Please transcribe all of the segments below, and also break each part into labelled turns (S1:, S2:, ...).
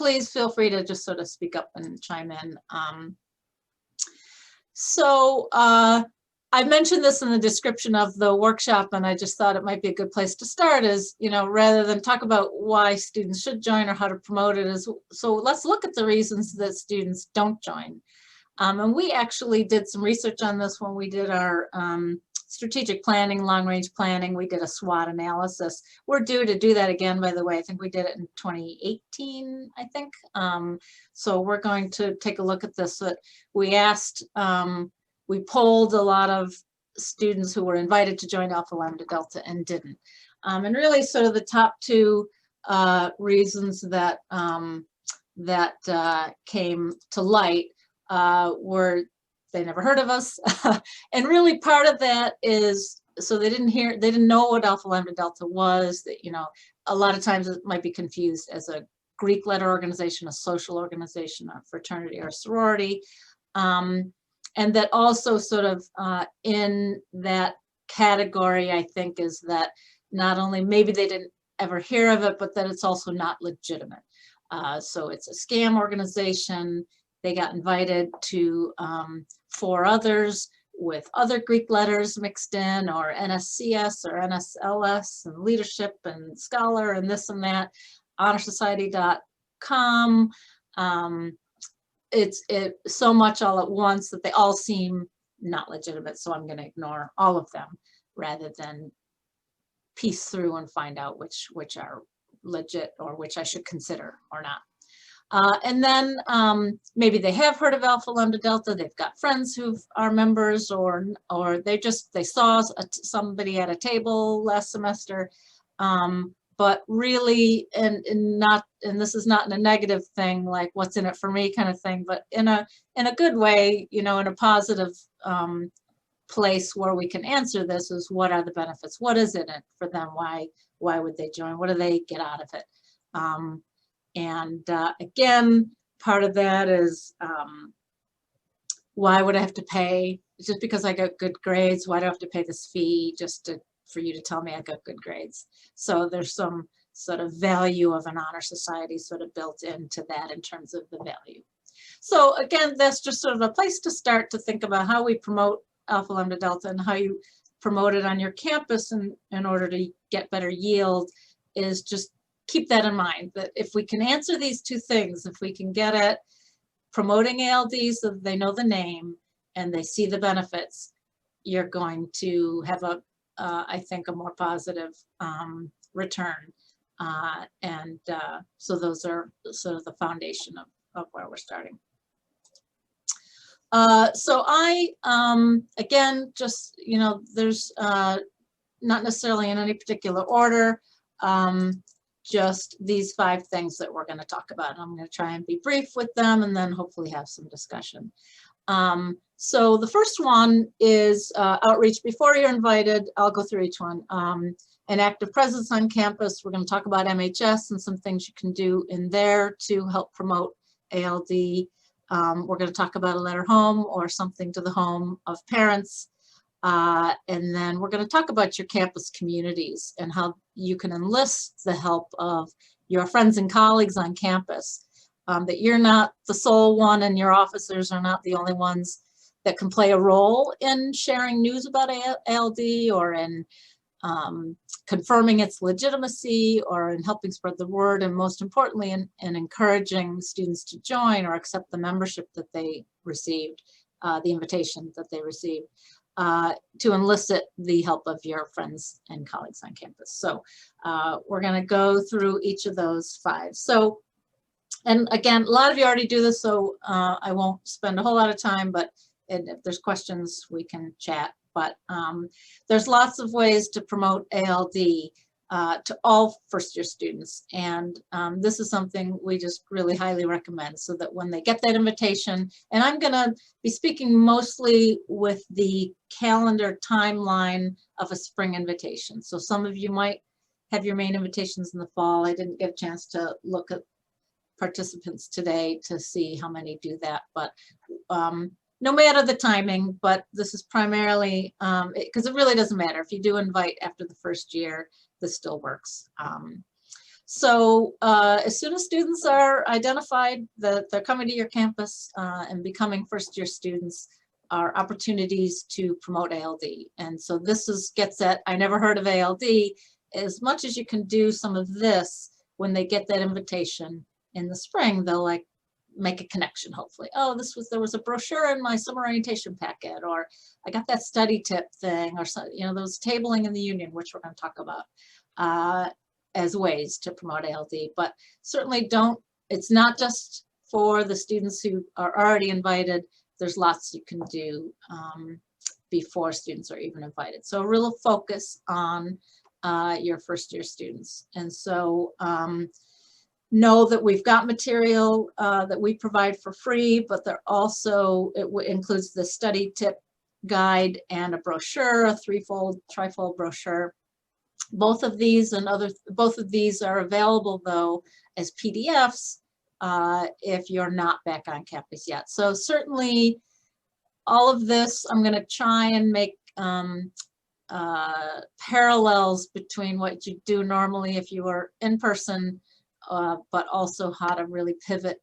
S1: please feel free to just sort of speak up and chime in. So I mentioned this in the description of the workshop, and I just thought it might be a good place to start is, you know, rather than talk about why students should join or how to promote it, is so let's look at the reasons that students don't join. And we actually did some research on this when we did our strategic planning, long-range planning. We did a SWOT analysis. We're due to do that again, by the way. I think we did it in 2018, I think. So we're going to take a look at this. We asked, we polled a lot of students who were invited to join Alpha Lambda Delta and didn't. And really sort of the top two reasons that, came to light were they never heard of us. And really part of that is, so they didn't know what Alpha Lambda Delta was. That, you know, a lot of times it might be confused as a Greek letter organization, a social organization, a fraternity or a sorority. And that also sort of in that category, I think, is that not only maybe they didn't ever hear of it, but that it's also not legitimate. So it's a scam organization. They got invited to 4 others with other Greek letters mixed in, or NSCS or NSLS, and leadership and scholar and this and that, honorsociety.com. It's so much all at once that they all seem not legitimate. So I'm going to ignore all of them rather than piece through and find out which are legit or which I should consider or not. And then maybe they have heard of Alpha Lambda Delta, they've got friends who are members, or they saw somebody at a table last semester, but really, and this is not in a negative thing, like what's in it for me kind of thing, but in a good way, you know, in a positive place where we can answer this is, what are the benefits? What is in it for them? Why would they join? What do they get out of it? And again, part of that is, why would I have to pay? Just because I got good grades, why do I have to pay this fee just for you to tell me I got good grades? So there's some sort of value of an honor society sort of built into that in terms of the value. So again, that's just sort of a place to start to think about how we promote Alpha Lambda Delta and how you promote it on your campus in order to get better yield, is just keep that in mind, that if we can answer these two things, if we can get at promoting ALD so that they know the name and they see the benefits, you're going to have I think, a more positive return. So those are sort of the foundation of where we're starting. So I, again, just, you know, there's not necessarily in any particular order, just these 5 things that we're going to talk about. I'm going to try and be brief with them and then hopefully have some discussion. So the first one is outreach before you're invited. I'll go through each one. An active presence on campus. We're going to talk about MHS and some things you can do in there to help promote ALD. We're going to talk about a letter home or something to the home of parents. And then we're going to talk about your campus communities and how you can enlist the help of your friends and colleagues on campus. That you're not the sole one and your officers are not the only ones that can play a role in sharing news about ALD or in confirming its legitimacy or in helping spread the word, and most importantly in encouraging students to join or accept the membership that they received, the invitation that they received, to elicit the help of your friends and colleagues on campus. So we're going to go through each of those 5. So, and again, a lot of you already do this, so I won't spend a whole lot of time, but if there's questions, we can chat. But there's lots of ways to promote ALD to all first-year students. And this is something we just really highly recommend, so that when they get that invitation, and I'm going to be speaking mostly with the calendar timeline of a spring invitation. So some of you might have your main invitations in the fall. I didn't get a chance to look at participants today to see how many do that, but no matter the timing, but this is primarily, because it really doesn't matter. If you do invite after the first year, this still works. So as soon as students are identified that they're coming to your campus and becoming first-year students, are opportunities to promote ALD. And so this gets at, I never heard of ALD. As much as you can do some of this, when they get that invitation in the spring, they'll like make a connection, hopefully. Oh, there was a brochure in my summer orientation packet, or I got that study tip thing, or some, there was tabling in the union, which we're going to talk about as ways to promote ALD. But certainly it's not just for the students who are already invited. There's lots you can do before students are even invited. So a real focus on your first year students. And so know that we've got material that we provide for free, but it includes the study tip guide and a brochure, a trifold brochure. Both of these are available though as PDFs if you're not back on campus yet. So certainly all of this, I'm going to try and make parallels between what you do normally if you were in person, but also how to really pivot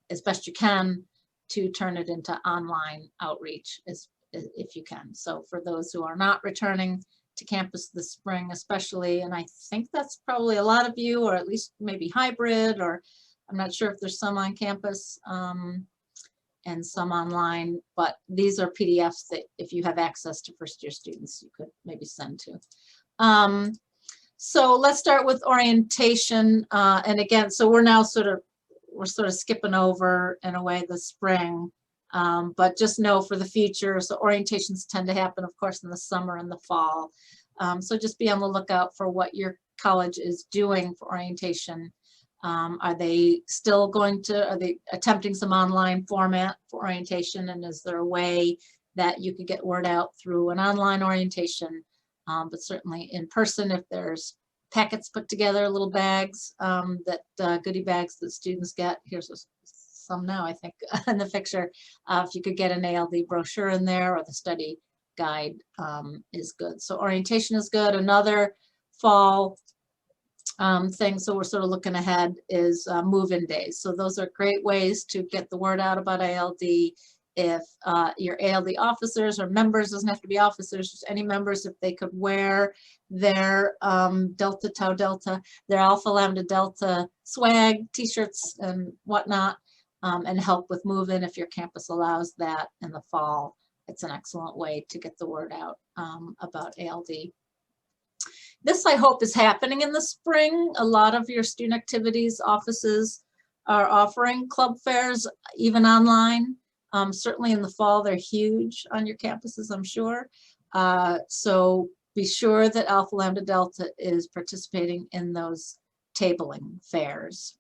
S1: as best you can to turn it into online outreach if you can. So for those who are not returning to campus this spring especially, and I think that's probably a lot of you, or at least maybe hybrid, or I'm not sure if there's some on campus and some online, but these are PDFs that if you have access to first year students, you could maybe send to. So let's start with orientation. And again, so we're sort of skipping over in a way the spring, but just know for the future, so orientations tend to happen, of course, in the summer and the fall. So just be on the lookout for what your college is doing for orientation. Are they attempting some online format for orientation? And is there a way that you could get word out through an online orientation? But certainly in person, if there's packets put together, little bags, goodie bags that students get. Here's some now, I think, in the picture. If you could get an ALD brochure in there, or the study guide is good. So orientation is good. Another fall thing, so we're sort of looking ahead, is MoveIn Days. So those are great ways to get the word out about ALD. If your ALD officers or members, doesn't have to be officers, just any members, if they could wear their Delta Tau Delta, their Alpha Lambda Delta swag, t-shirts and whatnot, and help with MoveIn if your campus allows that in the fall. It's an excellent way to get the word out about ALD. This, I hope, is happening in the spring. A lot of your student activities offices are offering club fairs, even online. Certainly in the fall, they're huge on your campuses, I'm sure. So be sure that Alpha Lambda Delta is participating in those tabling fairs.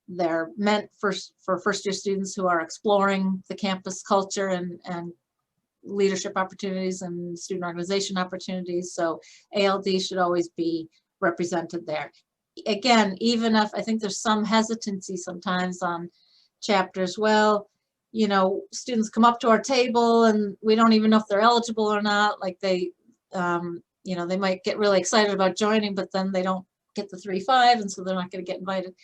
S1: They're meant for first year students who are exploring the campus culture and leadership opportunities and student organization opportunities. So ALD should always be represented there. Again, even if I think there's some hesitancy sometimes on chapters, well, students come up to our table and we don't even know if they're eligible or not. Like they might get really excited about joining, but then they don't get the 3-5, and so they're not going to get invited.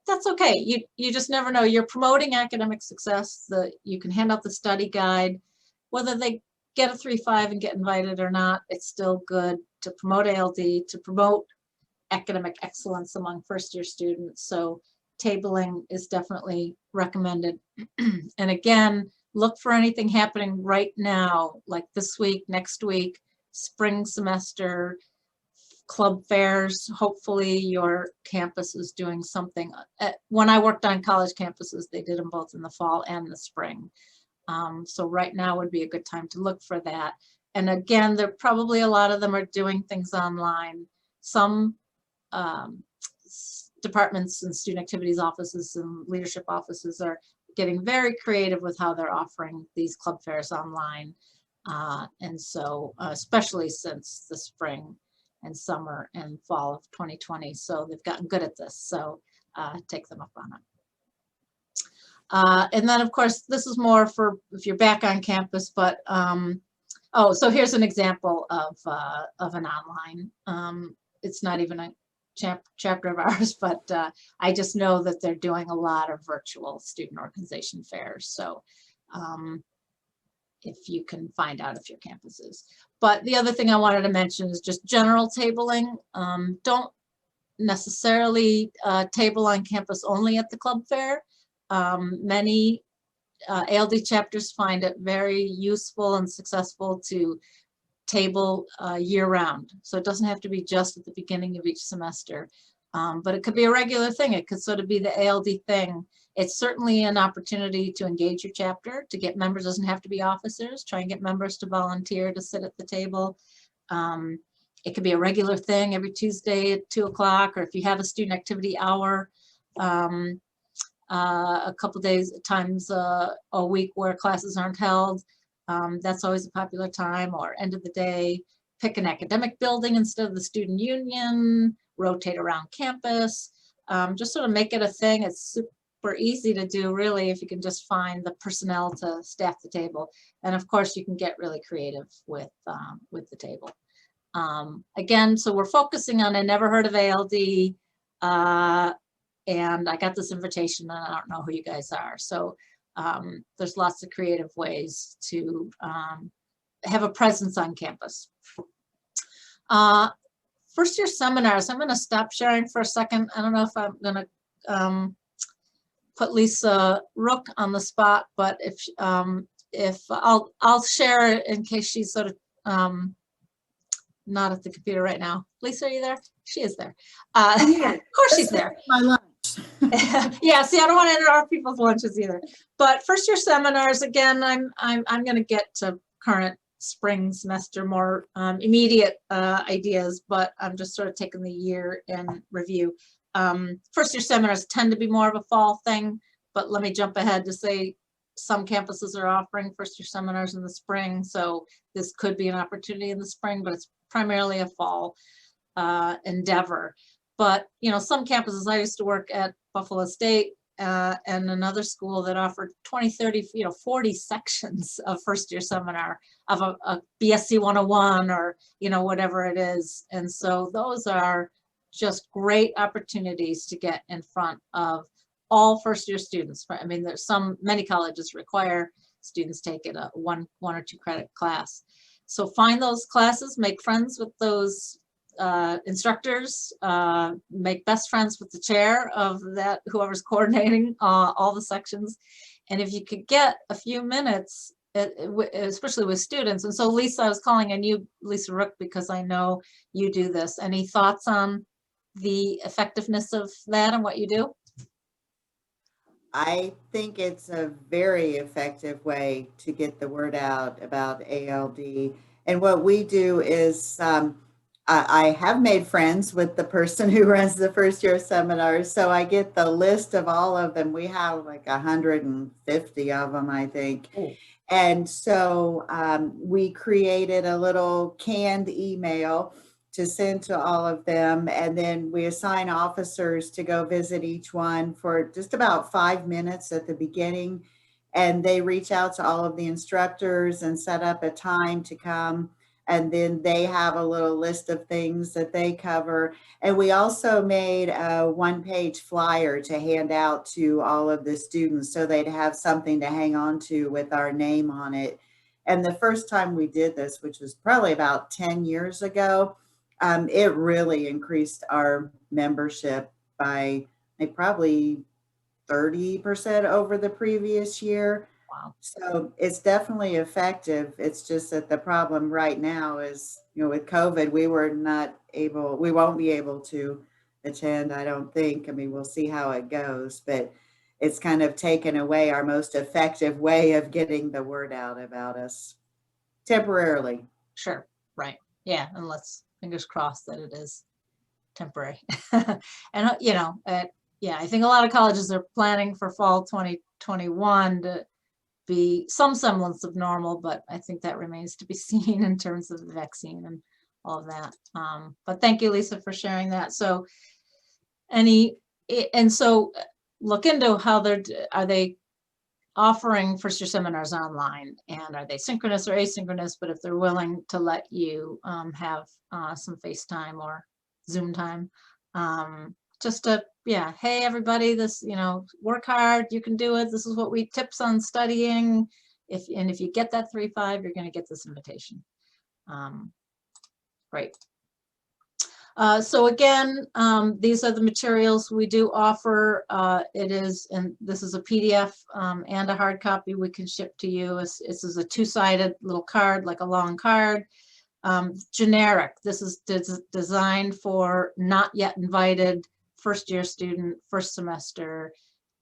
S1: That's okay. You just never know. You're promoting academic success. You can hand out the study guide. Whether they get a 3-5 and get invited or not, it's still good to promote ALD, to promote academic excellence among first year students. So tabling is definitely recommended. And again, look for anything happening right now, like this week, next week, spring semester, club fairs. Hopefully your campus is doing something. When I worked on college campuses, they did them both in the fall and the spring. So right now would be a good time to look for that. And again, there probably a lot of them are doing things online. Some departments and student activities offices and leadership offices are getting very creative with how they're offering these club fairs online. And so especially since the spring and summer and fall of 2020. So they've gotten good at this. So take them up on it. And then, of course, this is more for if you're back on campus, but so here's an example of an online it's not even a chapter of ours, but I just know that they're doing a lot of virtual student organization fairs. So if you can find out if your campus is. But the other thing I wanted to mention is just general tabling. Don't necessarily table on campus only at the club fair. Many ALD chapters find it very useful and successful to table year-round. So it doesn't have to be just at the beginning of each semester, but it could be a regular thing. It could sort of be the ALD thing. It's certainly an opportunity to engage your chapter, to get members. Doesn't have to be officers. Try and get members to volunteer to sit at the table. It could be a regular thing every Tuesday at 2 o'clock, or if you have a student activity hour, a couple times a week where classes aren't held. That's always a popular time. Or end of the day, pick an academic building instead of the student union, rotate around campus, just sort of make it a thing. It's super easy to do, really, if you can just find the personnel to staff the table. And of course, you can get really creative with the table. Again, so we're focusing on I never heard of ALD, and I got this invitation and I don't know who you guys are. So there's lots of creative ways to have a presence on campus. First year seminars, I'm going to stop sharing for a second. I don't know if I'm going to put Lisa Rook on the spot, but if I'll share it in case she's sort of not at the computer right now. Lisa, are you there? She is there. Of course she's there.
S2: My lunch.
S1: Yeah, see, I don't want to interrupt people's lunches either. But first year seminars, again, I'm going to get to current spring semester more immediate ideas, but I'm just sort of taking the year in review. First year seminars tend to be more of a fall thing, but let me jump ahead to say some campuses are offering first year seminars in the spring, so this could be an opportunity in the spring, but it's primarily a fall endeavor. But you know, some campuses, I used to work at Buffalo State and another school that offered 20, 30, 40 sections of first year seminar of a BSc 101 or whatever it is. And so those are just great opportunities to get in front of all first year students. I mean, there's many colleges require students take it a one or two credit class. So find those classes, make friends with those instructors, make best friends with the chair of that, whoever's coordinating all the sections. And if you could get a few minutes, especially with students. And so Lisa, I was calling on you, Lisa Rook, because I know you do this. Any thoughts on the effectiveness of that and what you do?
S2: I think it's a very effective way to get the word out about ALD. And what we do is I have made friends with the person who runs the first year seminars. So I get the list of all of them. We have like 150 of them, I think. Oh. And so we created a little canned email to send to all of them. And then we assign officers to go visit each one for just about 5 minutes at the beginning. And they reach out to all of the instructors and set up a time to come. And then they have a little list of things that they cover. And we also made a one-page flyer to hand out to all of the students so they'd have something to hang on to with our name on it. And the first time we did this, which was probably about 10 years ago, it really increased our membership by probably 30% over the previous year.
S1: Wow.
S2: So it's definitely effective. It's just that the problem right now is, with COVID, we won't be able to attend, I don't think. I mean, we'll see how it goes, but it's kind of taken away our most effective way of getting the word out about us temporarily.
S1: Sure. Right. Yeah. And let's fingers crossed that it is temporary. And, yeah, I think a lot of colleges are planning for fall 2021 to be some semblance of normal, but I think that remains to be seen in terms of the vaccine and all of that. But thank you, Lisa, for sharing that. So look into how are they offering first year seminars online, and are they synchronous or asynchronous? But if they're willing to let you have some FaceTime or Zoom time. Just to, yeah, hey, everybody, this, work hard, you can do it. This is what we tips on studying. If you get that 3.5, you're going to get this invitation. Great. So again, these are the materials we do offer. And this is a PDF and a hard copy we can ship to you. This is a two-sided little card, like a long card. Generic. This is designed for not yet invited first-year student, first semester,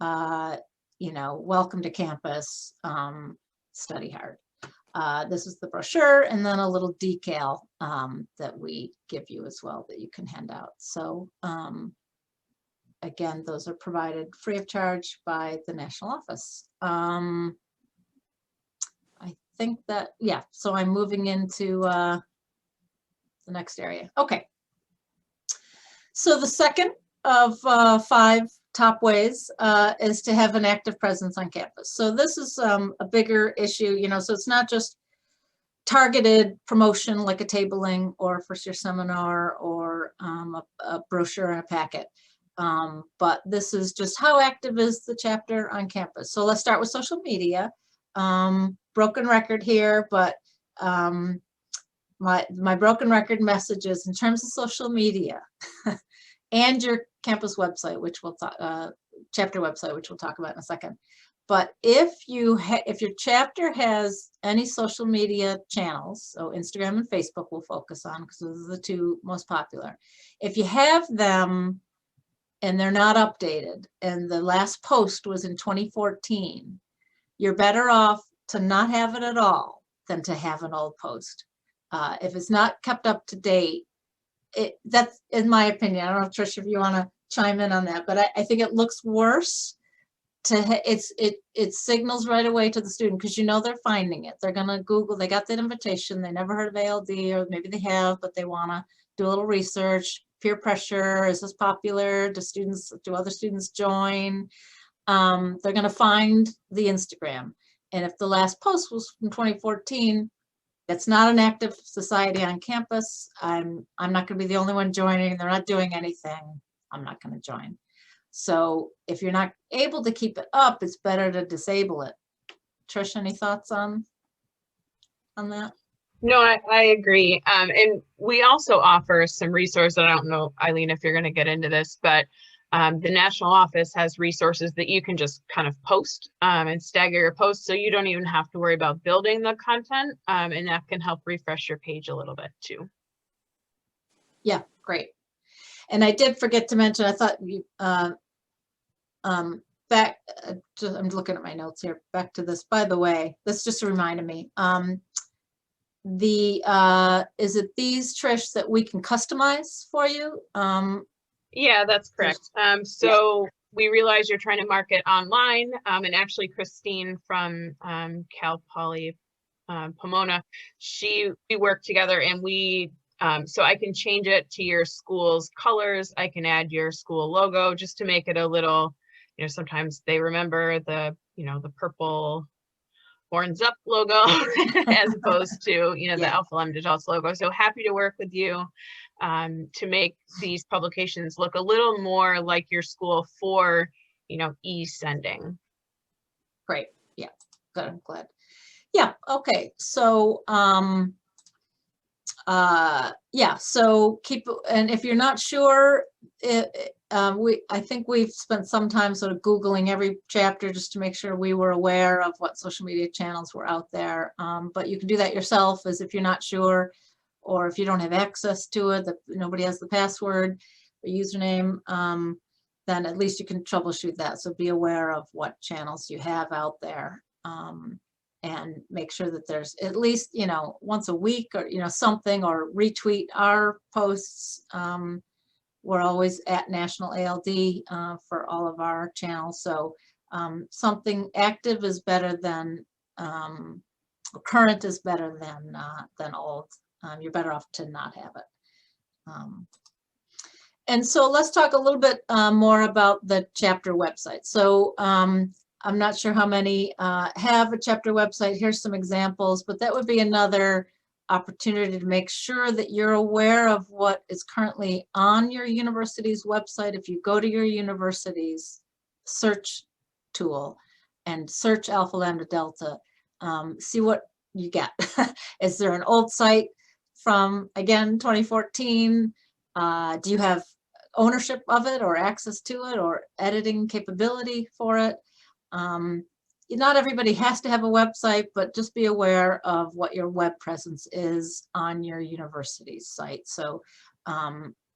S1: welcome to campus, study hard. This is the brochure, and then a little decal that we give you as well that you can hand out. So again, those are provided free of charge by the national office. I think that, yeah, so I'm moving into the next area. Okay. So the second of 5 top ways is to have an active presence on campus. So this is a bigger issue, so it's not just targeted promotion like a tabling or first year seminar or a brochure and a packet. But this is just how active is the chapter on campus. So let's start with social media. Broken record here, but my broken record messages in terms of social media and your campus website, which we'll talk, chapter website, which we'll talk about in a second. But if your chapter has any social media channels, so Instagram and Facebook we'll focus on because those are the 2 most popular. If you have them and they're not updated and the last post was in 2014, you're better off to not have it at all than to have an old post. If it's not kept up to date, that's in my opinion. I don't know, Trish, if you want to chime in on that, but I think it looks worse. It signals right away to the student because they're finding it. They're gonna Google. They got that invitation. They never heard of ALD, or maybe they have, but they want to do a little research. Peer pressure. Is this popular? Do other students join? They're gonna find the Instagram, and if the last post was from 2014. It's not an active society on campus. I'm not going to be the only one joining. They're not doing anything. I'm not going to join. So if you're not able to keep it up, it's better to disable it. Trish, any thoughts on that?
S3: No, I agree. And we also offer some resources. I don't know, Eileen, if you're going to get into this, but the national office has resources that you can just kind of post and stagger your posts, so you don't even have to worry about building the content, and that can help refresh your page a little bit too.
S1: Yeah, great. And I did forget to mention, I thought you I'm looking at my notes here. Back to this. By the way, this just reminded me. Is it these, Trish, that we can customize for you?
S3: Yeah, that's correct. So we realize you're trying to market online, and actually Christine from Cal Poly Pomona, we work together, and we so I can change it to your school's colors. I can add your school logo just to make it a little, sometimes they remember the purple horns up logo as opposed to the Alpha Lambda Delta logo. So happy to work with you to make these publications look a little more like your school for e-sending.
S1: Great. Yeah, good. I'm glad. Yeah. Okay. So so keep, and if you're not sure, I think we've spent some time sort of Googling every chapter just to make sure we were aware of what social media channels were out there. But you can do that yourself, as if you're not sure, or if you don't have access to it, that nobody has the password or username, then at least you can troubleshoot that. So be aware of what channels you have out there, and make sure that there's at least, once a week or, something, or retweet our posts. We're always at National ALD for all of our channels. So something active is better than, current is better than old. You're better off to not have it. And so let's talk a little bit more about the chapter website. So I'm not sure how many have a chapter website. Here's some examples, but that would be another opportunity to make sure that you're aware of what is currently on your university's website. If you go to your university's search tool and search Alpha Lambda Delta, see what you get. Is there an old site from, again, 2014? Do you have ownership of it or access to it or editing capability for it? Not everybody has to have a website, but just be aware of what your web presence is on your university's site. So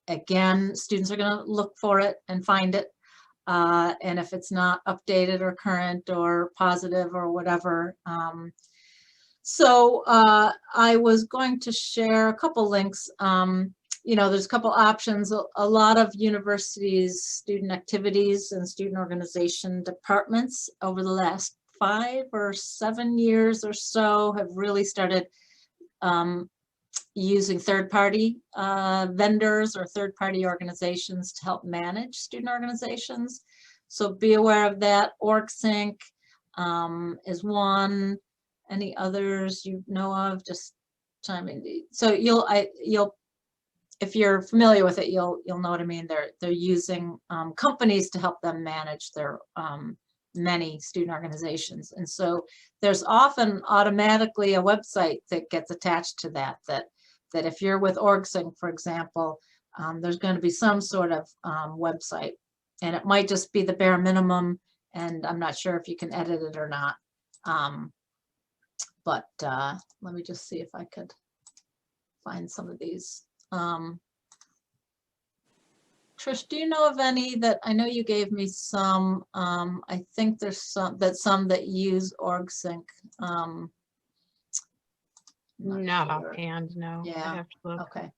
S1: again, students are going to look for it and find it. And if it's not updated or current or positive or whatever. I was going to share a couple links. There's a couple options. A lot of universities, student activities and student organization departments over the last 5 or 7 years or so have really started using third-party vendors or third-party organizations to help manage student organizations. So be aware of that. OrgSync is one. Any others you know of? Just chime in. So if you're familiar with it, you'll know what I mean. They're using companies to help them manage their many student organizations, and so there's often automatically a website that gets attached to that if you're with OrgSync, for example, there's going to be some sort of website, and it might just be the bare minimum, and I'm not sure if you can edit it or not. But let me just see if I could find some of these. Trish, do you know of any that, I know you gave me some, I think there's some that use OrgSync.
S3: Not
S1: sure.
S3: offhand, no.
S1: Yeah.
S3: I have to look.
S1: Okay.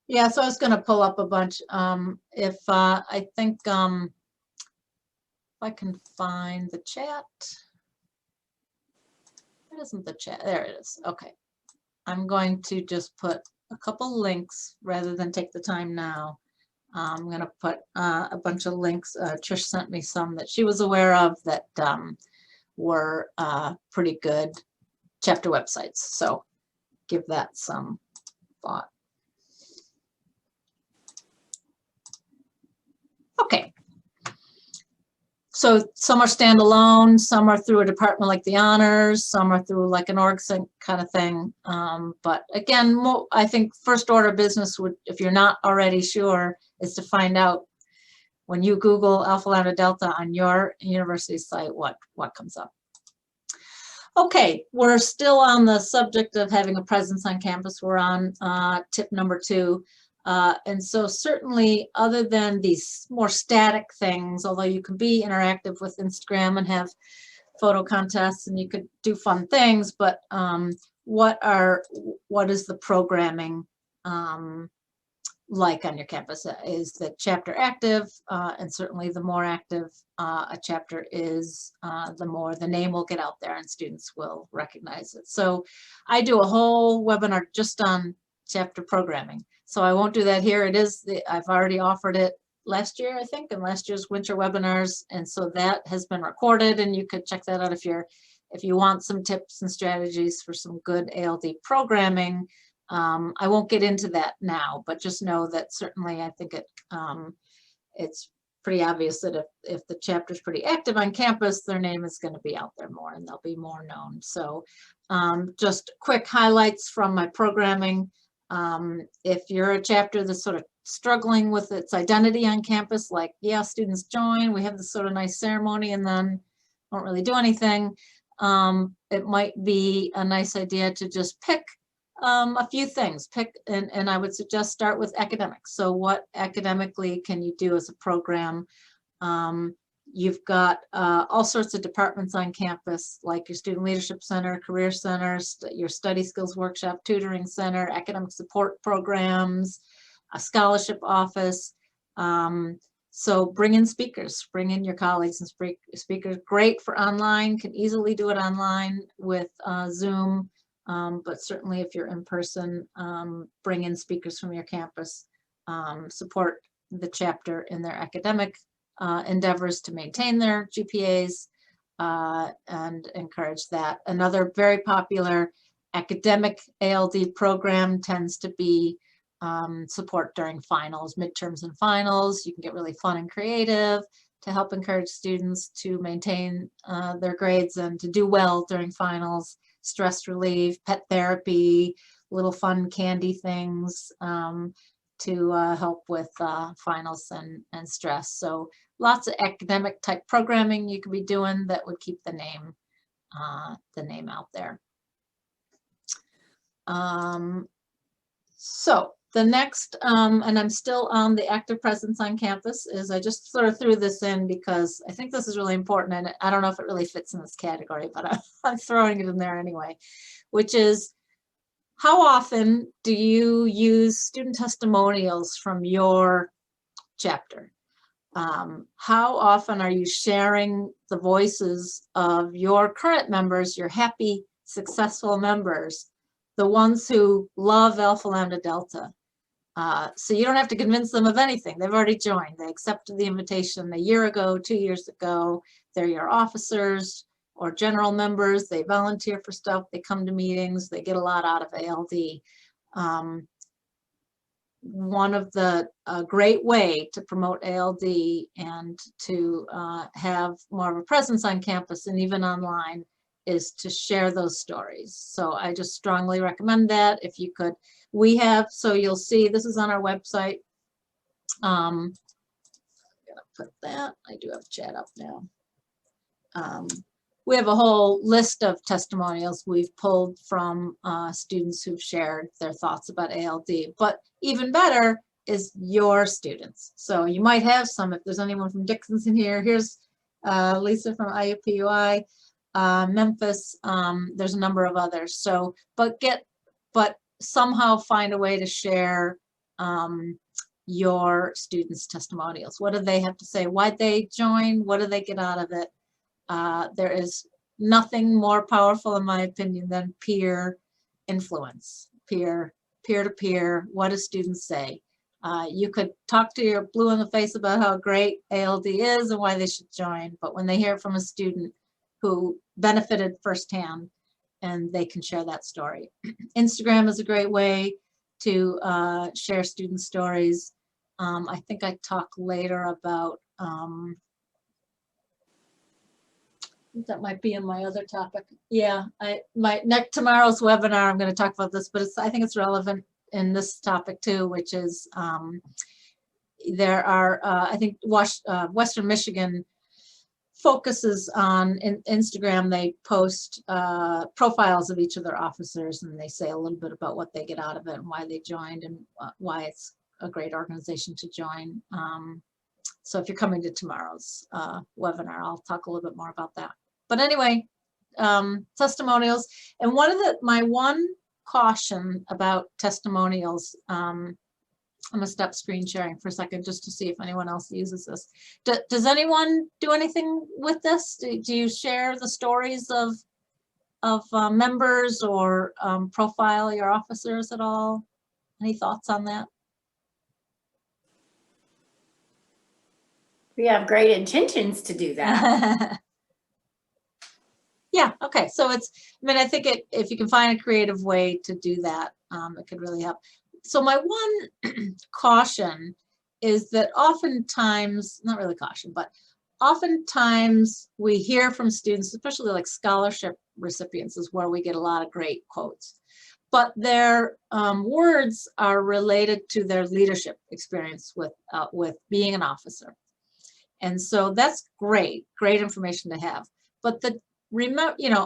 S1: Yeah, so I was going to pull up a bunch. If I think if I can find the chat. Where isn't the chat? There it is. Okay. I'm going to just put a couple links rather than take the time now. I'm going to put a bunch of links. Trish sent me some that she was aware of that were pretty good chapter websites. So give that some thought. Okay. So some are standalone, some are through a department like the honors, some are through like an OrgSync kind of thing. But again, I think first order business would, if you're not already sure, is to find out when you Google Alpha Lambda Delta on your university site, what comes up. Okay, we're still on the subject of having a presence on campus. We're on tip number 2. And so certainly other than these more static things, although you can be interactive with Instagram and have photo contests and you could do fun things, but what is the programming like on your campus? Is the chapter active? And certainly the more active a chapter is, the more the name will get out there and students will recognize it. So I do a whole webinar just on chapter programming. So I won't do that here. I've already offered it last year, I think, in last year's winter webinars. And so that has been recorded and you could check that out if you want some tips and strategies for some good ALD programming. I won't get into that now, but just know that certainly I think it's pretty obvious that if the chapter is pretty active on campus, their name is going to be out there more and they'll be more known. So just quick highlights from my programming. If you're a chapter that's sort of struggling with its identity on campus, like, yeah, students join, we have this sort of nice ceremony and then don't really do anything, it might be a nice idea to just pick a few things. And I would suggest start with academics. So what academically can you do as a program? You've got all sorts of departments on campus, like your Student Leadership Center, Career Center, your Study Skills Workshop, Tutoring Center, Academic Support Programs, a Scholarship Office. So bring in speakers, bring in your colleagues and speakers. Great for online, can easily do it online with Zoom, but certainly if you're in person, bring in speakers from your campus, support the chapter in their academic endeavors to maintain their GPAs and encourage that. Another very popular academic ALD program tends to be support during finals, midterms and finals. You can get really fun and creative to help encourage students to maintain their grades and to do well during finals. Stress relief, pet therapy, little fun candy things to help with finals and stress. So lots of academic type programming you could be doing that would keep the name out there. So the next, and I'm still on the active presence on campus, is I just sort of threw this in because I think this is really important, and I don't know if it really fits in this category, but I'm throwing it in there anyway, which is, how often do you use student testimonials from your chapter? How often are you sharing the voices of your current members, your happy, successful members, the ones who love Alpha Lambda Delta? So you don't have to convince them of anything. They've already joined. They accepted the invitation a year ago, 2 years ago. They're your officers or general members. They volunteer for stuff. They come to meetings. They get a lot out of ALD. One of the great way to promote ALD and to have more of a presence on campus and even online is to share those stories. So I just strongly recommend that. If you could, we have, so you'll see, this is on our website. I'm gonna put that, I do have chat up now. We have a whole list of testimonials we've pulled from students who've shared their thoughts about ALD, but even better is your students. So you might have some, if there's anyone from Dixon's in here. Here's Lisa from IUPUI, Memphis, there's a number of others. So, but somehow find a way to share your students' testimonials. What do they have to say? Why'd they join? What do they get out of it? There is nothing more powerful, in my opinion, than peer influence, peer to peer. What do students say? You could talk to your blue in the face about how great ALD is and why they should join, but when they hear it from a student who benefited firsthand, and they can share that story. Instagram is a great way to share student stories. I think I talk later about, that might be in my other topic. Yeah, tomorrow's webinar, I'm going to talk about this, but I think it's relevant in this topic too, which is there are, I think Western Michigan focuses on Instagram. They post profiles of each of their officers, and they say a little bit about what they get out of it and why they joined and why it's a great organization to join. So if you're coming to tomorrow's webinar, I'll talk a little bit more about that. But anyway, testimonials. And my one caution about testimonials, I'm gonna stop screen sharing for a second just to see if anyone else uses this. Does anyone do anything with this? Do you share the stories of members or profile your officers at all? Any thoughts on that?
S4: We have great intentions to do that.
S1: Yeah, okay. So I mean, I think if you can find a creative way to do that, it could really help. So my one caution is that oftentimes, not really caution, but oftentimes we hear from students, especially like scholarship recipients, is where we get a lot of great quotes. But their words are related to their leadership experience with being an officer. And so that's great information to have. But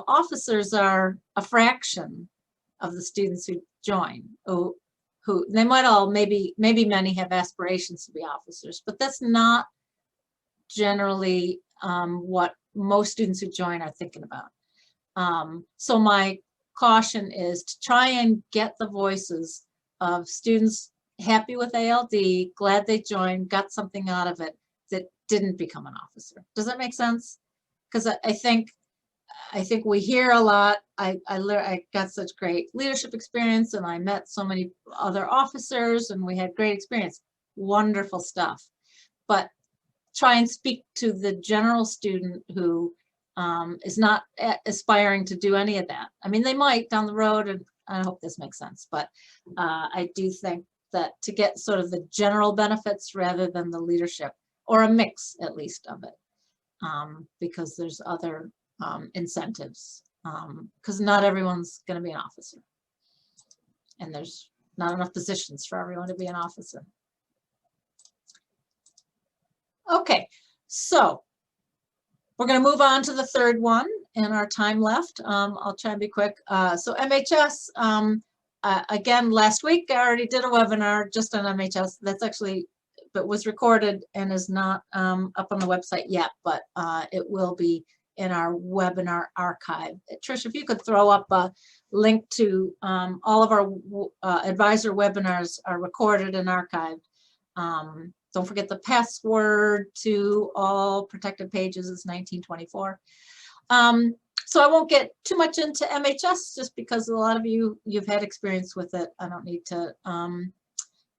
S1: officers are a fraction of the students who join, who they might all, maybe many have aspirations to be officers, but that's not generally what most students who join are thinking about. So my caution is to try and get the voices of students happy with ALD, glad they joined, got something out of it, that didn't become an officer. Does that make sense? Because I think we hear a lot. I got such great leadership experience, and I met so many other officers, and we had great experience. Wonderful stuff. But try and speak to the general student who is not aspiring to do any of that. I mean, they might down the road, and I hope this makes sense, but I do think that to get sort of the general benefits rather than the leadership, or a mix at least of it, because there's other incentives, because not everyone's going to be an officer, and there's not enough positions for everyone to be an officer. Okay, so we're going to move on to the third one in our time left. I'll try and be quick. So MHS, again, last week I already did a webinar just on MHS. That's actually, but was recorded and is not up on the website yet, but it will be in our webinar archive. Trish, if you could throw up a link to all of our advisor webinars are recorded and archived. Don't forget the password to all protected pages is 1924. So I won't get too much into MHS just because a lot of you've had experience with it. I don't need to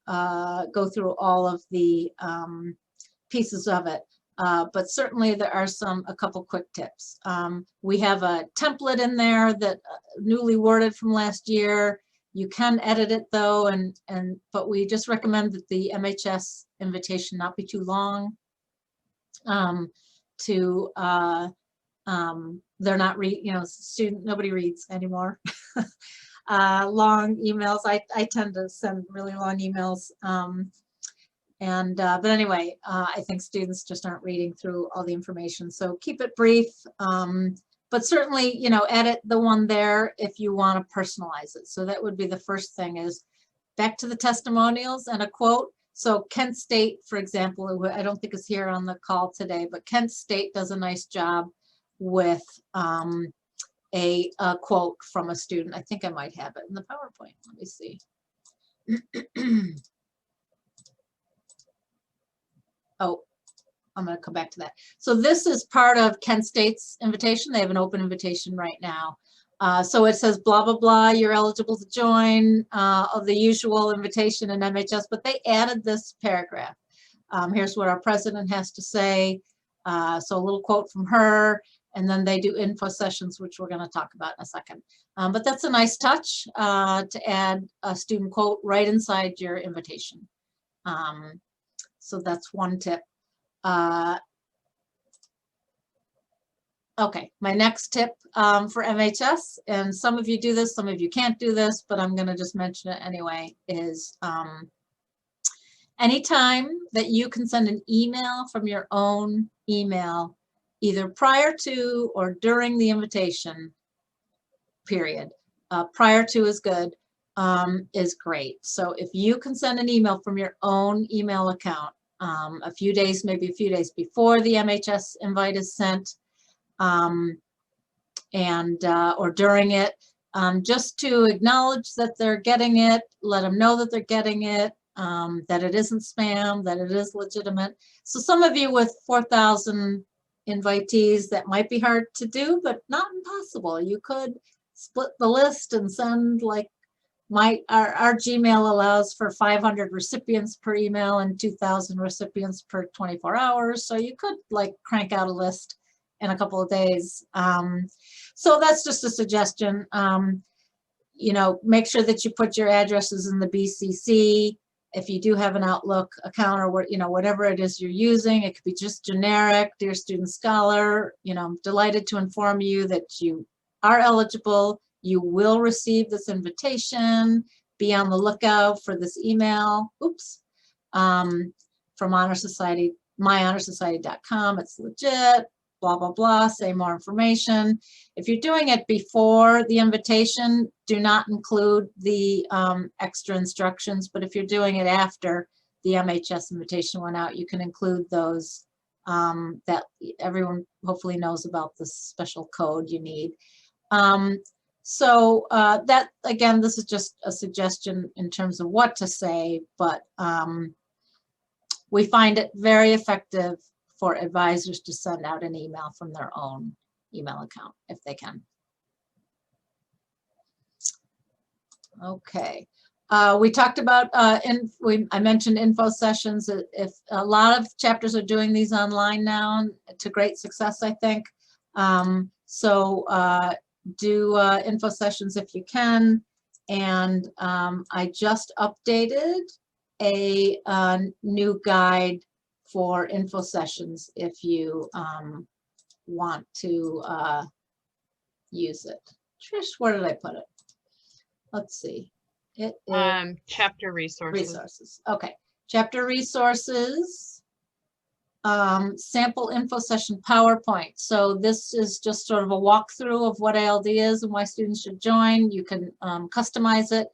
S1: go through all of the pieces of it. But certainly there are a couple quick tips. We have a template in there that newly worded from last year. You can edit it though, but we just recommend that the MHS invitation not be too long. They're not nobody reads anymore. Long emails. I tend to send really long emails. But anyway, I think students just aren't reading through all the information. So keep it brief. But certainly, edit the one there if you want to personalize it. So that would be the first thing is back to the testimonials and a quote. So Kent State, for example, I don't think is here on the call today, but Kent State does a nice job with a quote from a student. I think I might have it in the PowerPoint. Let me see. Oh, I'm going to come back to that. So this is part of Kent State's invitation. They have an open invitation right now. So it says blah, blah, blah, you're eligible to join of the usual invitation in MHS, but they added this paragraph. Here's what our president has to say. So a little quote from her, and then they do info sessions, which we're going to talk about in a second. But that's a nice touch to add a student quote right inside your invitation. So that's one tip. Okay, my next tip for MHS, and some of you do this, some of you can't do this, but I'm going to just mention it anyway, is anytime that you can send an email from your own email, either prior to or during the invitation period, prior to is good, is great. So if you can send an email from your own email account, maybe a few days before the MHS invite is sent, or during it, just to acknowledge that they're getting it, let them know that they're getting it, that it isn't spam, that it is legitimate. So some of you with 4,000 invitees, that might be hard to do, but not impossible. You could split the list and send like our Gmail allows for 500 recipients per email and 2,000 recipients per 24 hours. So you could like crank out a list in a couple of days. So that's just a suggestion. Make sure that you put your addresses in the BCC. If you do have an Outlook account or whatever it is you're using, it could be just generic, dear student scholar, I'm delighted to inform you that you are eligible. You will receive this invitation. Be on the lookout for this email. Oops. From Honor Society, myhonorsociety.com. It's legit. Blah, blah, blah. Say more information. If you're doing it before the invitation, do not include the extra instructions. But if you're doing it after the MHS invitation went out, you can include those that everyone hopefully knows about the special code you need. So that, again, this is just a suggestion in terms of what to say, but we find it very effective for advisors to send out an email from their own email account if they can. Okay. We talked about, I mentioned info sessions. If a lot of chapters are doing these online now to great success, I think. Do info sessions if you can. And I just updated a new guide for info sessions if you want to use it. Trish, where did I put it? Let's see. It is
S3: Chapter resources.
S1: resources. Okay. Chapter resources. Sample info session PowerPoint. So this is just sort of a walkthrough of what ALD is and why students should join. You can customize it.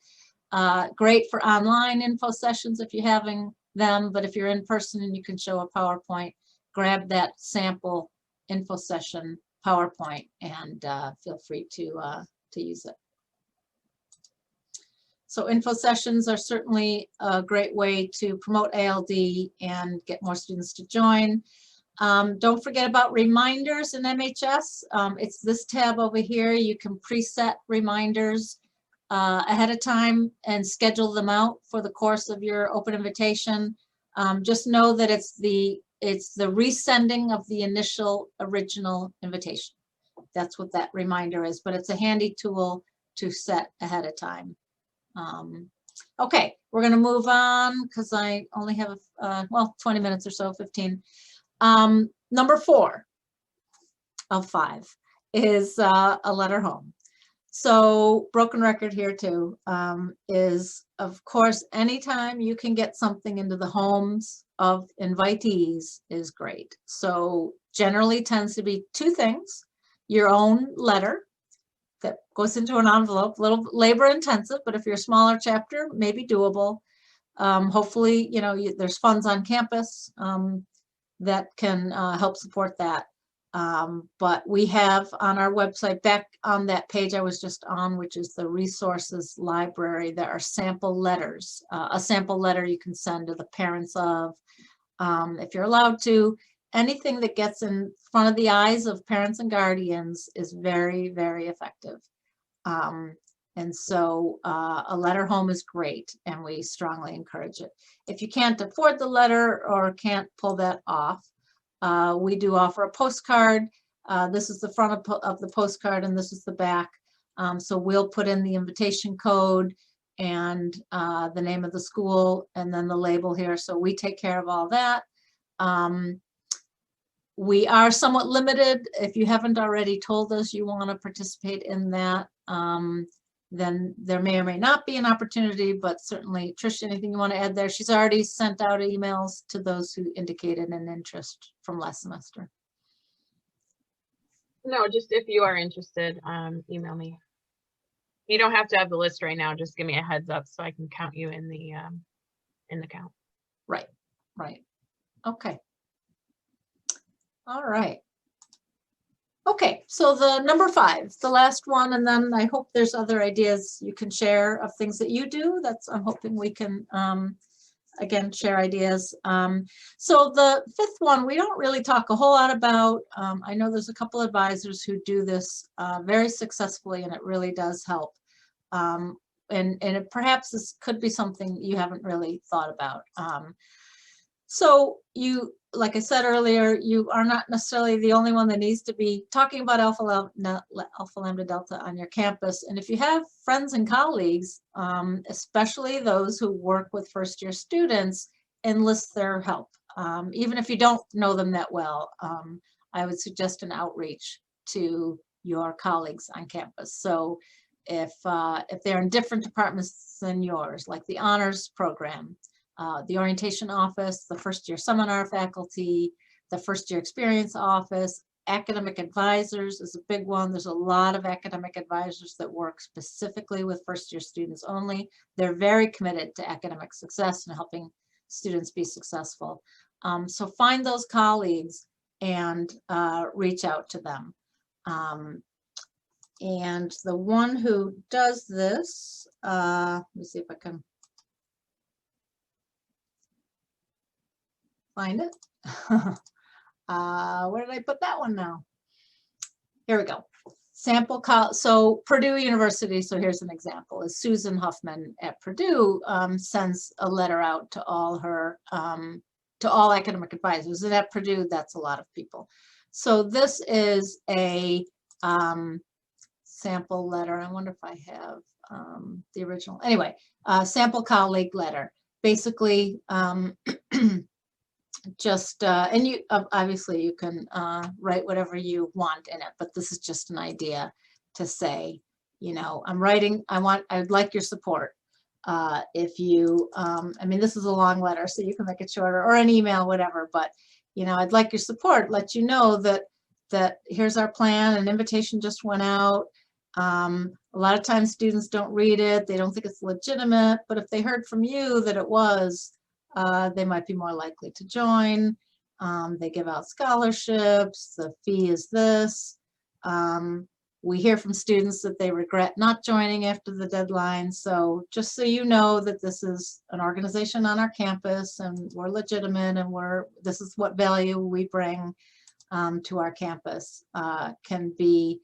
S1: Great for online info sessions if you're having them, but if you're in person and you can show a PowerPoint, grab that sample info session PowerPoint and feel free to use it. So info sessions are certainly a great way to promote ALD and get more students to join. Don't forget about reminders in MHS. It's this tab over here. You can preset reminders ahead of time and schedule them out for the course of your open invitation. Just know that it's the resending of the original invitation. That's what that reminder is, but it's a handy tool to set ahead of time. Okay, we're going to move on because I only have, well, 20 minutes or so, 15. Number 4 of 5 is a letter home. So broken record here too, is of course, anytime you can get something into the homes of invitees is great. So generally tends to be 2 things: your own letter that goes into an envelope, a little labor intensive, but if you're a smaller chapter, maybe doable. Hopefully, you know, there's funds on campus that can help support that. But we have on our website, back on that page I was just on, which is the resources library, there are sample letters. A sample letter you can send to the parents of, if you're allowed to. Anything that gets in front of the eyes of parents and guardians is very, very effective. And so a letter home is great, and we strongly encourage it. If you can't afford the letter or can't pull that off, we do offer a postcard. This is the front of the postcard, and this is the back. So we'll put in the invitation code and the name of the school, and then the label here. So we take care of all that. We are somewhat limited. If you haven't already told us you want to participate in that, then there may or may not be an opportunity, but certainly, Trish, anything you want to add there? She's already sent out emails to those who indicated an interest from last semester.
S3: No, just if you are interested, email me. You don't have to have the list right now. Just give me a heads up so I can count you in the count.
S1: Right, right. Okay. All right. Okay, so the number 5, the last one, and then I hope there's other ideas you can share of things that you do. I'm hoping we can, again, share ideas. So the 5th one, we don't really talk a whole lot about. I know there's a couple advisors who do this very successfully, and it really does help. And perhaps this could be something you haven't really thought about. So you, like I said earlier, you are not necessarily the only one that needs to be talking about Alpha Lambda Delta on your campus. And if you have friends and colleagues, especially those who work with first-year students, enlist their help. Even if you don't know them that well, I would suggest an outreach to your colleagues on campus. So if they're in different departments than yours, like the honors program, the orientation office, the first year seminar faculty, the first year experience office, academic advisors is a big one. There's a lot of academic advisors that work specifically with first year students only. They're very committed to academic success and helping students be successful. So find those colleagues and reach out to them. And the one who does this, let me see if I can find it. Where did I put that one now? Here we go. Sample call. So Purdue University, so here's an example, is Susan Huffman at Purdue sends a letter out to all her, to all academic advisors. And at Purdue, that's a lot of people. So this is a sample letter. I wonder if I have the original. Anyway, sample colleague letter. Basically, just, and you, obviously you can write whatever you want in it, but this is just an idea to say, you know, I'm writing, I'd like your support. If you, I mean, this is a long letter, so you can make it shorter, or an email, whatever, but, you know, I'd like your support, let you know that here's our plan, an invitation just went out. A lot of times students don't read it, they don't think it's legitimate, but if they heard from you that it was, they might be more likely to join. They give out scholarships, the fee is this. We hear from students that they regret not joining after the deadline. So just so you know that this is an organization on our campus and we're legitimate and this is what value we bring to our campus, can be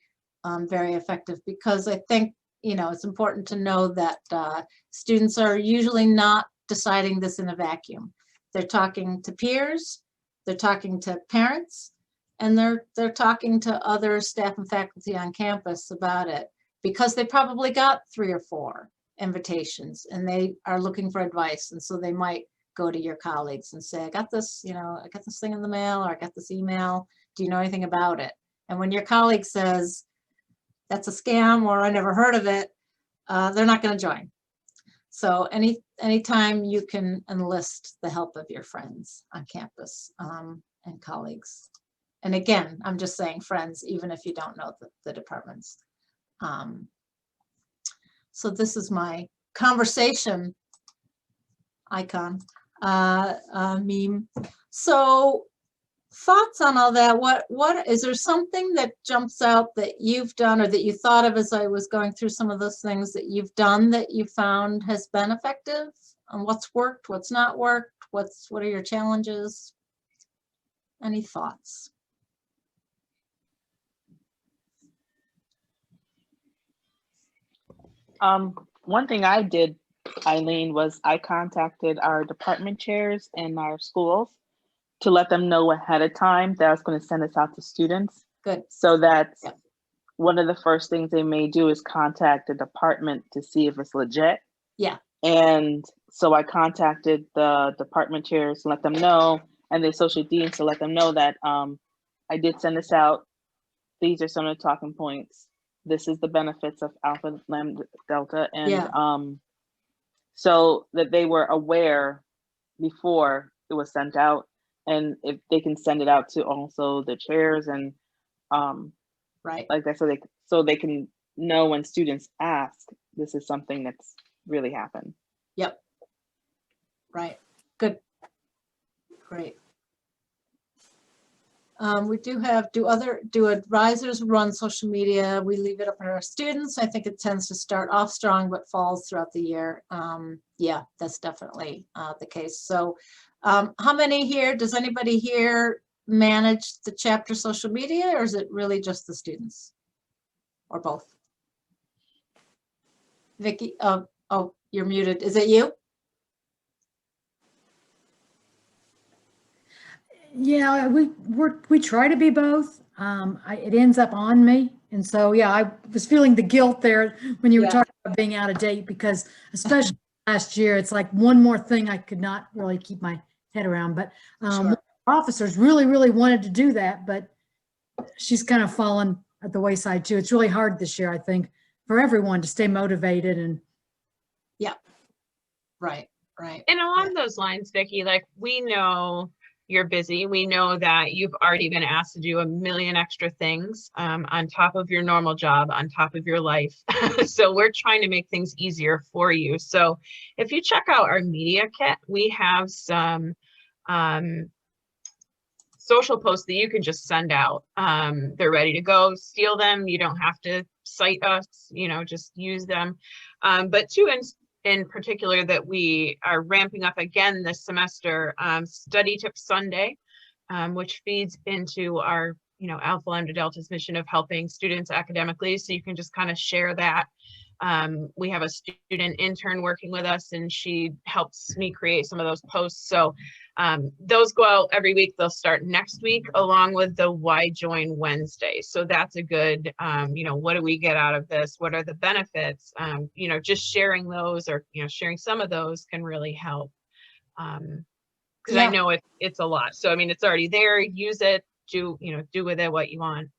S1: very effective, because I think, you know, it's important to know that students are usually not deciding this in a vacuum. They're talking to peers, they're talking to parents, and they're talking to other staff and faculty on campus about it, because they probably got 3 or 4 invitations and they are looking for advice. And so they might go to your colleagues and say, I got this, you know, I got this thing in the mail, or I got this email. Do you know anything about it? And when your colleague says, that's a scam, or I never heard of it, they're not going to join. So anytime you can enlist the help of your friends on campus and colleagues. And again, I'm just saying friends, even if you don't know the departments. So this is my conversation icon meme. So thoughts on all that? What is there something that jumps out that you've done or that you thought of as I was going through some of those things that you've done that you found has been effective? And what's worked, what's not worked, what are your challenges? Any thoughts?
S5: One thing I did, Eileen, was I contacted our department chairs in our schools to let them know ahead of time that I was going to send this out to students.
S1: Good.
S5: So that
S1: Yep.
S5: One of the first things they may do is contact the department to see if it's legit.
S1: Yeah.
S5: And so I contacted the department chairs to let them know, and the associate deans to let them know that I did send this out. These are some of the talking points. This is the benefits of Alpha Lambda Delta. And
S1: Yeah.
S5: So that they were aware before it was sent out, and if they can send it out to also the chairs and
S1: Right.
S5: like that, so they can know when students ask, this is something that's really happened.
S1: Yep. Right. Good. Great. We do have, do advisors run social media? We leave it up to our students. I think it tends to start off strong, but falls throughout the year. Yeah, that's definitely the case. So how many here, does anybody here manage the chapter social media, or is it really just the students, or both? Vicki, oh, you're muted. Is it you?
S6: Yeah, we try to be both. It ends up on me, and so yeah, I was feeling the guilt there when you were
S1: Yeah.
S6: talking about being out of date, because especially last year, it's like one more thing I could not really keep my head around. But
S1: Sure.
S6: officers really wanted to do that, but she's kind of fallen at the wayside too. It's really hard this year, I think, for everyone to stay motivated. And
S1: Yeah. Right. Right.
S3: And along those lines, Vicki, like, we know you're busy. We know that you've already been asked to do a million extra things on top of your normal job, on top of your life. So we're trying to make things easier for you. So if you check out our media kit, we have some social posts that you can just send out. They're ready to go. Steal them. You don't have to cite us, just use them. But two in particular that we are ramping up again this semester, Study Tip Sunday, which feeds into our, Alpha Lambda Delta's mission of helping students academically. So you can just kind of share that We have a student intern working with us, and she helps me create some of those posts. So those go out every week. They'll start next week, along with the Why Join Wednesday. So that's a good, what do we get out of this? What are the benefits? Just sharing those, or, sharing some of those can really help. Because I know it's a lot. So, I mean, it's already there. Use it. Do with it what you want.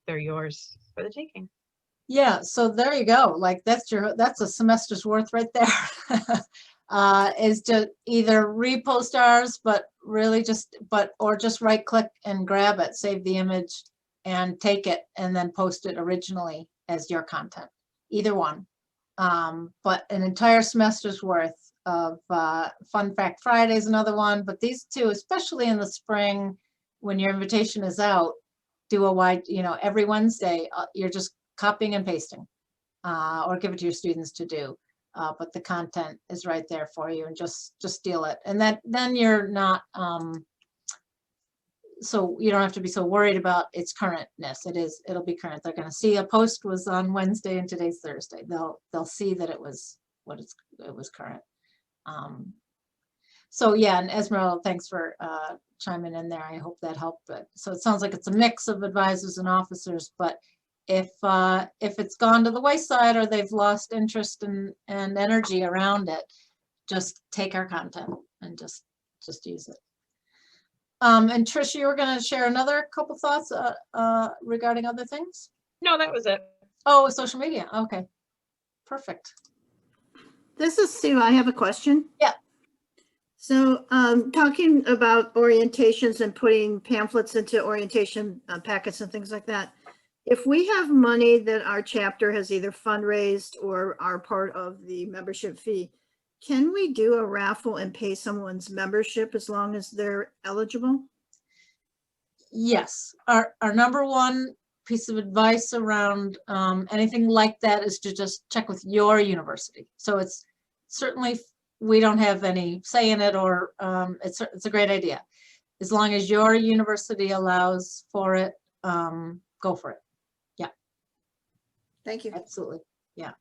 S3: They're yours for the taking.
S1: Yeah, so there you go. Like that's a semester's worth right there. Is to either repost ours, but really or just right click and grab it, save the image and take it and then post it originally as your content. Either one. But an entire semester's worth of Fun Fact Friday is another one. But these two, especially in the spring, when your invitation is out, do a wide, every Wednesday, you're just copying and pasting, or give it to your students to do. But the content is right there for you, and just steal it. And then you're not, so you don't have to be so worried about its currentness. It'll be current. They're going to see a post was on Wednesday and today's Thursday. They'll see that it was current. So yeah, and Esmeralda, thanks for chiming in there. I hope that helped. But so it sounds like it's a mix of advisors and officers, but if it's gone to the wayside or they've lost interest and energy around it, just take our content and just use it. And Tricia, you were going to share another couple thoughts regarding other things?
S3: No, that was it.
S1: Oh, social media. Okay, perfect.
S7: This is Sue. I have a question.
S1: Yeah.
S7: So talking about orientations and putting pamphlets into orientation packets and things like that. If we have money that our chapter has either fundraised or are part of the membership fee, can we do a raffle and pay someone's membership as long as they're eligible?
S1: Yes, our number one piece of advice around anything like that is to just check with your university. So it's certainly, we don't have any say in it, or it's a great idea. As long as your university allows for it, go for it. Yeah.
S7: Thank you.
S1: Absolutely. Yeah.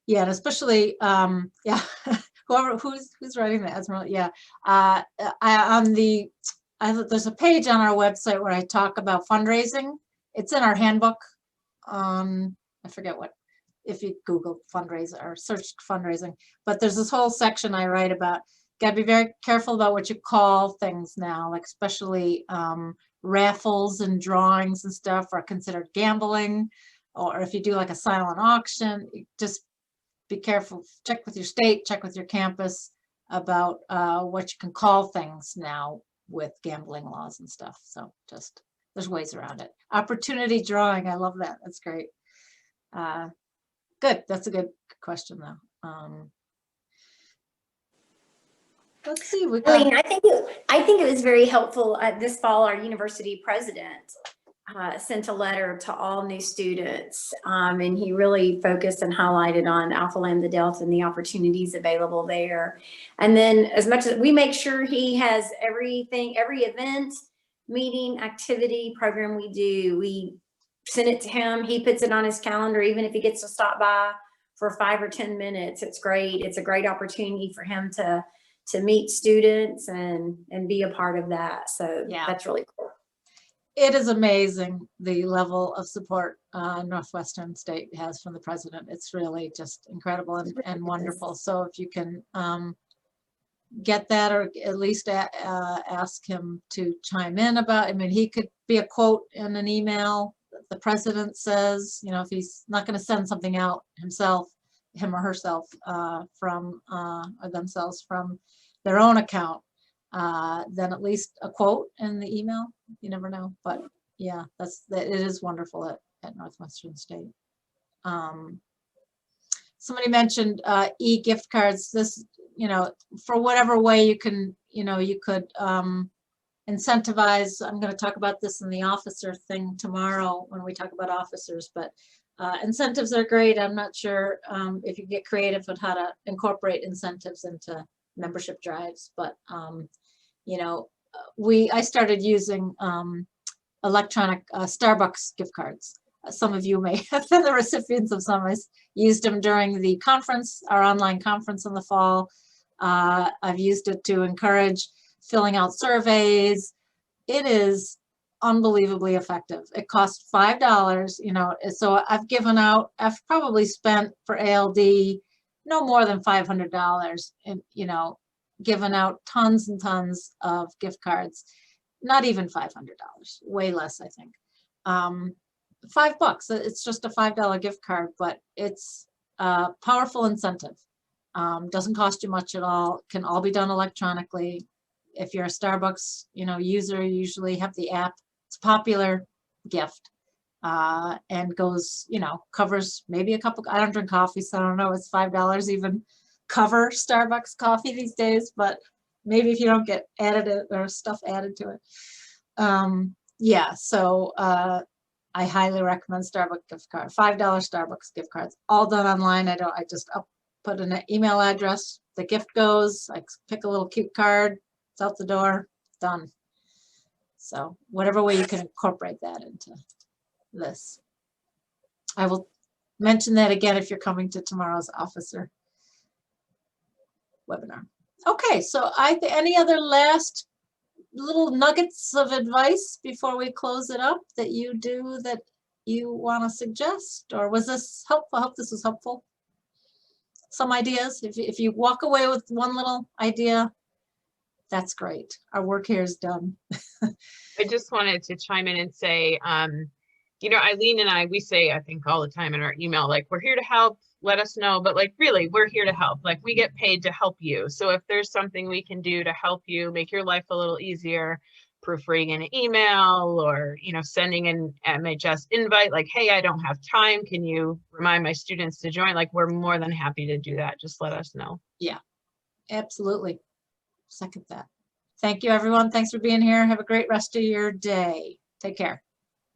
S1: Yeah, and especially, yeah, who's writing that, Esmeralda? Yeah, there's a page on our website where I talk about fundraising. It's in our handbook. I forget what, if you Google fundraiser or search fundraising, but there's this whole section I write about. Got to be very careful about what you call things now, like especially raffles and drawings and stuff are considered gambling. Or if you do like a silent auction, just be careful, check with your state, check with your campus about what you can call things now with gambling laws and stuff. So just, there's ways around it. Opportunity drawing, I love that. That's great. Good, that's a good question though. Let's see.
S4: I think it was very helpful. This fall, our university president sent a letter to all new students, and he really focused and highlighted on Alpha Lambda Delta and the opportunities available there. And then, as much as we make sure he has everything, every event, meeting, activity, program we do, we send it to him. He puts it on his calendar, even if he gets to stop by for 5 or 10 minutes. It's great. It's a great opportunity for him to meet students and be a part of that. So yeah, that's really cool.
S1: It is amazing the level of support Northwestern State has from the president. It's really just incredible and wonderful. So if you can get that, or at least ask him to chime in about, I mean, he could be a quote in an email. The president says, if he's not going to send something out himself, him or herself from or themselves from their own account, then at least a quote in the email. You never know, but yeah, it is wonderful at Northwestern State. Somebody mentioned e-gift cards. This, for whatever way you can, you could incentivize. I'm going to talk about this in the officer thing tomorrow when we talk about officers, but incentives are great. I'm not sure if you get creative with how to incorporate incentives into membership drives, but I started using electronic Starbucks gift cards. Some of you may have been the recipients of some. I used them during the conference, our online conference in the fall. I've used it to encourage filling out surveys. It is unbelievably effective. It costs $5, you know, so I've probably spent for ALD no more than $500 and, you know, given out tons and tons of gift cards, not even $500, way less, I think. $5, it's just a $5 gift card, but it's a powerful incentive. Doesn't cost you much at all, can all be done electronically. If you're a Starbucks, you know, user, you usually have the app. It's a popular gift and goes, you know, covers maybe a couple, I don't drink coffee, so I don't know, it's $5 even cover Starbucks coffee these days, but maybe if you don't get added or stuff added to it. Yeah, so I highly recommend Starbucks gift card, $5 Starbucks gift cards, all done online. I just put in an email address, the gift goes, I pick a little cute card, it's out the door, done. So whatever way you can incorporate that into this. I will mention that again if you're coming to tomorrow's officer webinar. Okay, so any other last little nuggets of advice before we close it up that you do that you want to suggest? Or was this helpful? I hope this was helpful. Some ideas. If you walk away with one little idea, that's great. Our work here is done.
S3: I just wanted to chime in and say, you know, Eileen and I, we say, I think all the time in our email, like, we're here to help, let us know, but like, really, we're here to help. Like, we get paid to help you. So if there's something we can do to help you, make your life a little easier, proofreading an email or, you know, sending an MHS invite, like, hey, I don't have time, can you remind my students to join? Like, we're more than happy to do that. Just let us know.
S1: Yeah, absolutely. Second that. Thank you, everyone. Thanks for being here. Have a great rest of your day. Take care.